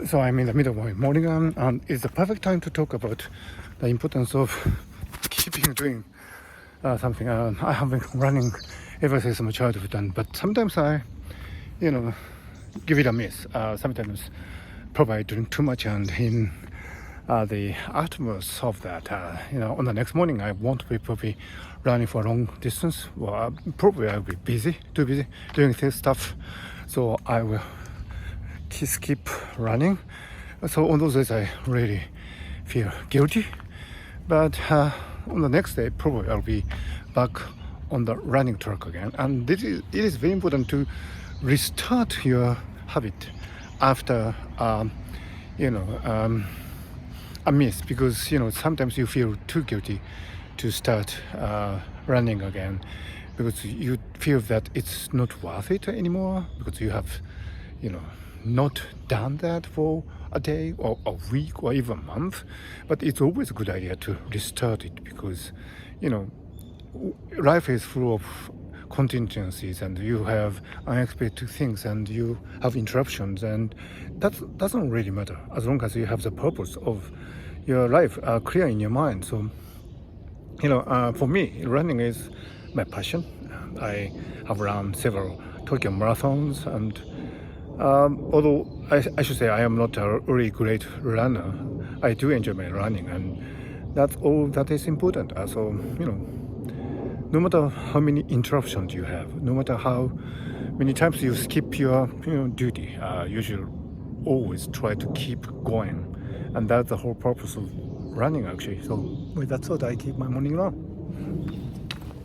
So I'm in the middle of my morning and it's the perfect time to talk about the importance of keeping doing something. I have been running ever since my childhood, but sometimes I, give it a miss. Sometimes probably I drink too much, and in the aftermath of that, on the next morning I won't be probably running for a long distance. Well, probably I'll be too busy doing this stuff, so I will skip running. So on those days I really feel guilty, but on the next day probably I'll be back on the running track again. And it is very important to restart your habit after a miss, because sometimes you feel too guilty to start running again, because you feel that it's not worth it anymore, because you have not done that for a day or a week or even a month. But it's always a good idea to restart it, because life is full of contingencies, and you have unexpected things, and you have interruptions, and that doesn't really matter as long as you have the purpose of your life clear in your mind. So for me, running is my passion. I have run several Tokyo marathons, and although I should say I am not a really great runner, I do enjoy my running, and that's all that is important. So no matter how many interruptions you have, no matter how many times you skip your duty, you should always try to keep going, and that's the whole purpose of running actually. So with that thought, I keep my morning run.